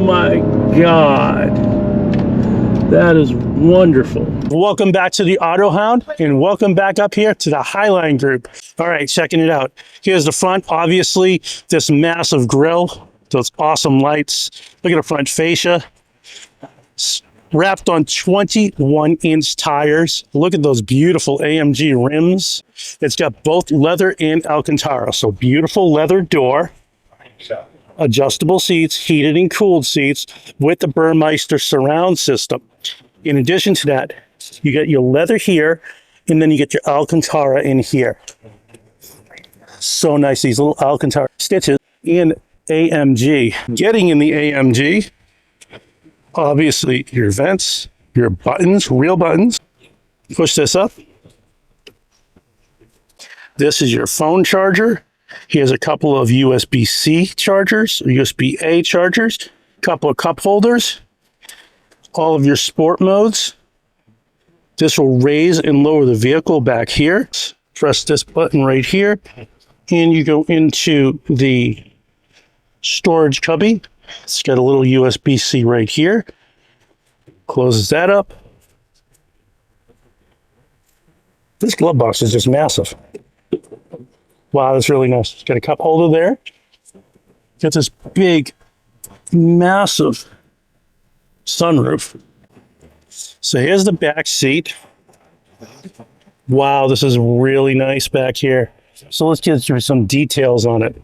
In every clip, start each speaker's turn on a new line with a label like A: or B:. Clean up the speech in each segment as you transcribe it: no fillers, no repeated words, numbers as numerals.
A: my God. That is wonderful. Welcome back to the AutoHound, and welcome back up here to the Highline group. All right, checking it out. Here's the front. Obviously, this massive grille, those awesome lights. Look at the front fascia. Wrapped on 21-inch tires. Look at those beautiful AMG rims. It's got both leather and Alcantara, so beautiful leather door. Adjustable seats, heated and cooled seats with the Burmeister surround system. In addition to that, you get your leather here, and then you get your Alcantara in here. So nice, these little Alcantara stitches in AMG. Getting in the AMG, obviously your vents, your buttons, real buttons. Push this up. This is your phone charger. Here's a couple of USB-C chargers, USB-A chargers, couple of cup holders, all of your sport modes. This will raise and lower the vehicle back here. Press this button right here, and you go into the storage cubby. It's got a little USB-C right here. Closes that up. This glove box is just massive. Wow, that's really nice. It's got a cup holder there. Got this big, massive sunroof. So here's the back seat. Wow, this is really nice back here. So let's get through some details on it.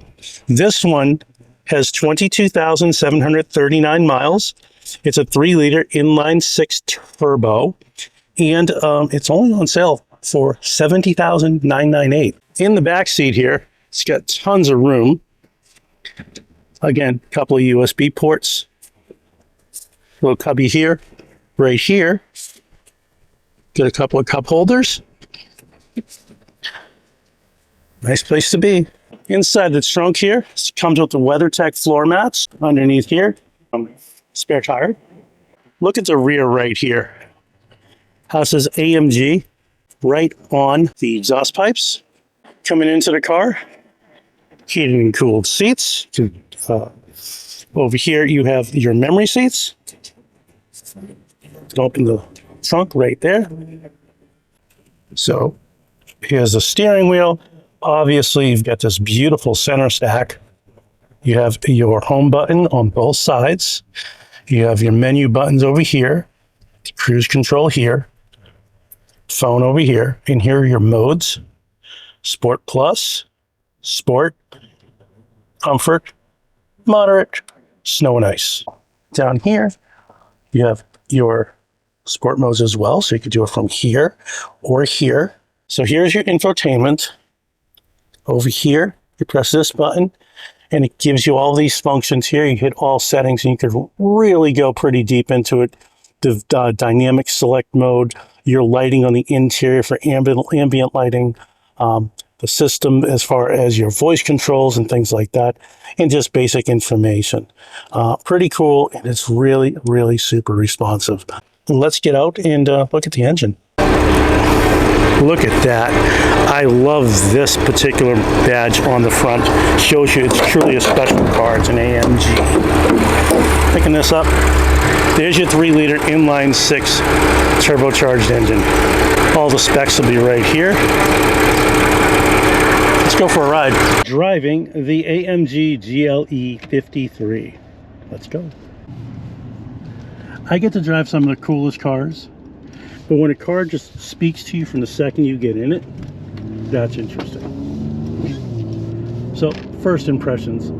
A: This one has 22,739 miles. It's a 3-liter inline-6 turbo, and it's only on sale for $70,998. In the back seat here, it's got tons of room. Again, a couple of USB ports. Little cubby here, right here. Got a couple of cup holders. Nice place to be. Inside the trunk here, it comes with the WeatherTech floor mats. Underneath here, spare tire. Look at the rear right here. How it says AMG right on the exhaust pipes. Coming into the car, heated and cooled seats. Over here, you have your memory seats. Open the trunk right there. So here's the steering wheel. Obviously, you've got this beautiful center stack. You have your home button on both sides. You have your menu buttons over here, cruise control here, phone over here, and here are your modes. Sport Plus, Sport, Comfort, Moderate, Snow and Ice. Down here, you have your sport modes as well, so you could do it from here or here. So here's your infotainment. Over here, you press this button, and it gives you all these functions here. You hit all settings, and you could really go pretty deep into it. The dynamic select mode, your lighting on the interior for ambient lighting, the system as far as your voice controls and things like that, and just basic information. Pretty cool, and it's really, really super responsive. Let's get out and look at the engine. Look at that. I love this particular badge on the front. Shows you it's truly a special car. It's an AMG. Picking this up. There's your 3-liter inline-6 turbocharged engine. All the specs will be right here. Let's go for a ride. Driving the AMG GLE 53. Let's go. I get to drive some of the coolest cars, but when a car just speaks to you from the second you get in it, that's interesting. So, first impressions,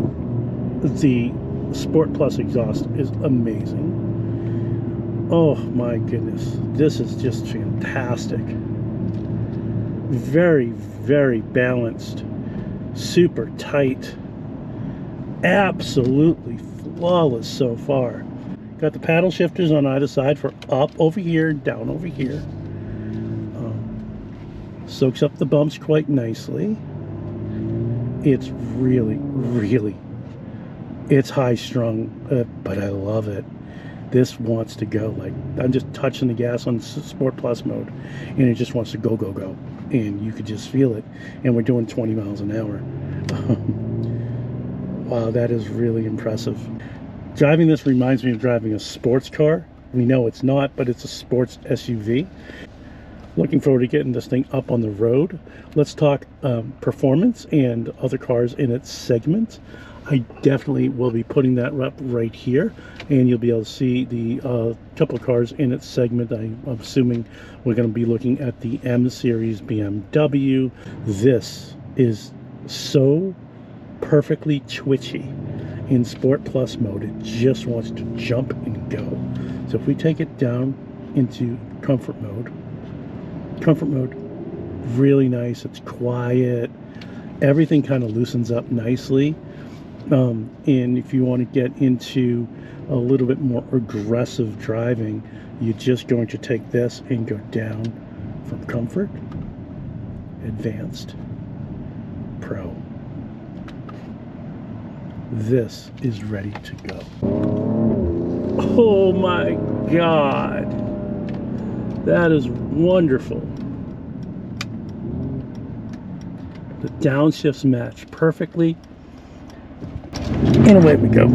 A: the Sport Plus exhaust is amazing. Oh my goodness, this is just fantastic. Very, very balanced, super tight, absolutely flawless so far. Got the paddle shifters on either side for up over here, down over here. Soaks up the bumps quite nicely. It's really, really, it's high strung, but I love it. This wants to go. Like, I'm just touching the gas on Sport Plus mode, and it just wants to go, go, go. And you could just feel it. And we're doing 20 miles an hour. Wow, that is really impressive. Driving this reminds me of driving a sports car. We know it's not, but it's a sports SUV. Looking forward to getting this thing up on the road. Let's talk performance and other cars in its segment. I definitely will be putting that up right here, and you'll be able to see the couple of cars in its segment. I'm assuming we're going to be looking at the M Series BMW. This is so perfectly twitchy in Sport Plus mode. It just wants to jump and go. So if we take it down into comfort mode, really nice. It's quiet. Everything kind of loosens up nicely. And if you want to get into a little bit more aggressive driving, you're just going to take this and go down from comfort, advanced, pro. This is ready to go. Oh my God. That is wonderful. The downshifts match perfectly. And away we go.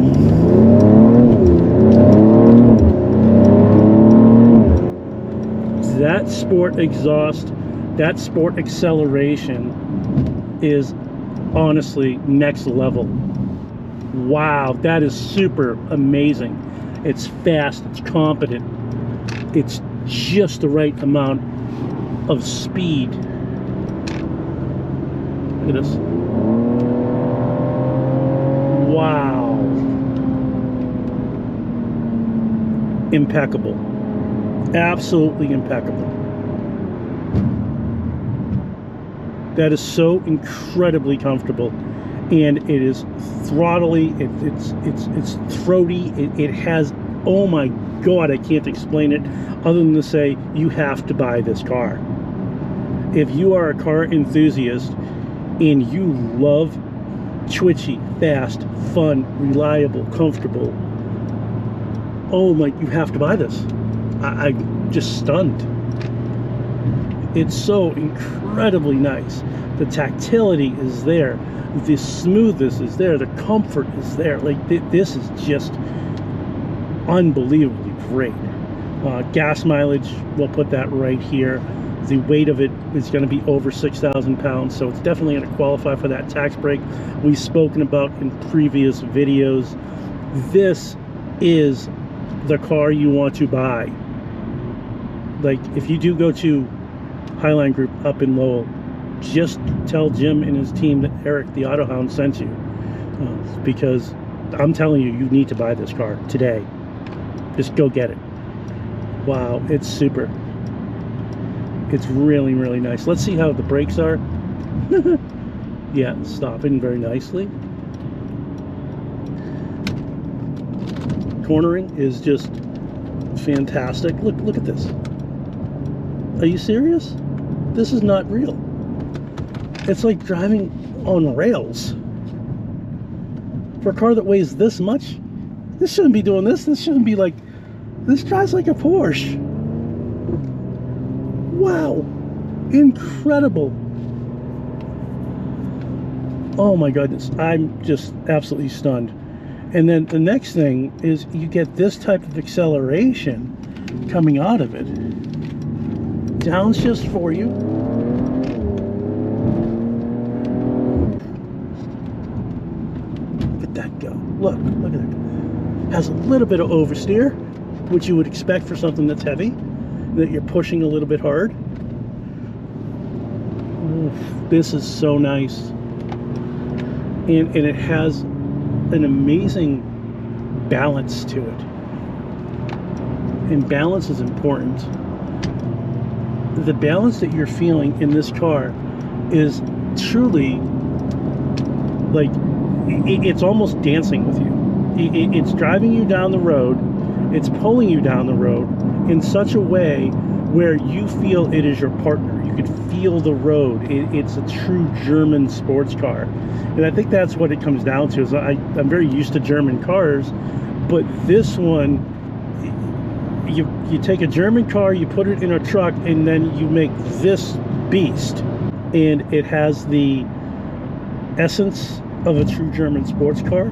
A: That sport exhaust, that sport acceleration is honestly next level. Wow, that is super amazing. It's fast, it's competent, it's just the right amount of speed. Look at this. Wow. Impeccable. Absolutely impeccable. That is so incredibly comfortable, and it is throttly. It's throaty. It has, oh my God, I can't explain it other than to say you have to buy this car. If you are a car enthusiast and you love twitchy, fast, fun, reliable, comfortable, oh my, you have to buy this. I'm just stunned. It's so incredibly nice. The tactility is there. The smoothness is there. The comfort is there. Like, this is just unbelievably great. Gas mileage, we'll put that right here. The weight of it is going to be over 6,000 pounds, so it's definitely going to qualify for that tax break we've spoken about in previous videos. This is the car you want to buy. Like, if you do go to Highline Group up in Lowell, just tell Jim and his team that Eric the AutoHound sent you, because I'm telling you, you need to buy this car today. Just go get it. Wow, it's super. It's really, really nice. Let's see how the brakes are. Yeah, stopping very nicely. Cornering is just fantastic. Look at this. Are you serious? This is not real. It's like driving on rails. For a car that weighs this much, this shouldn't be doing this. This shouldn't be like, this drives like a Porsche. Wow, incredible. Oh my goodness, I'm just absolutely stunned. And then the next thing is you get this type of acceleration coming out of it. Downshifts for you. Look at that go. Look at that. Has a little bit of oversteer, which you would expect for something that's heavy, that you're pushing a little bit hard. Oof, this is so nice. And it has an amazing balance to it. And balance is important. The balance that you're feeling in this car is truly like, it's almost dancing with you. It's driving you down the road. It's pulling you down the road in such a way where you feel it is your partner. You can feel the road. It's a true German sports car. And I think that's what it comes down to. Is I'm very used to German cars, but this one, you take a German car, you put it in a truck, and then you make this beast. And it has the essence of a true German sports car.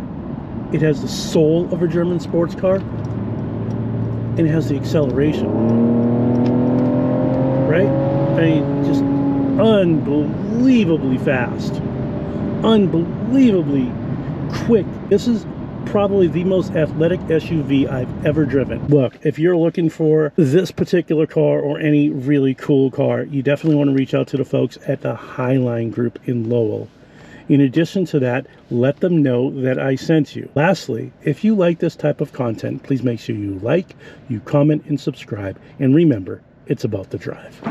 A: It has the soul of a German sports car, and it has the acceleration, right? I mean, just unbelievably fast, unbelievably quick. This is probably the most athletic SUV I've ever driven. Look, if you're looking for this particular car or any really cool car, you definitely want to reach out to the folks at the Highline Group in Lowell. In addition to that, let them know that I sent you. Lastly, if you like this type of content, please make sure you like, you comment, and subscribe. And remember, it's about the drive.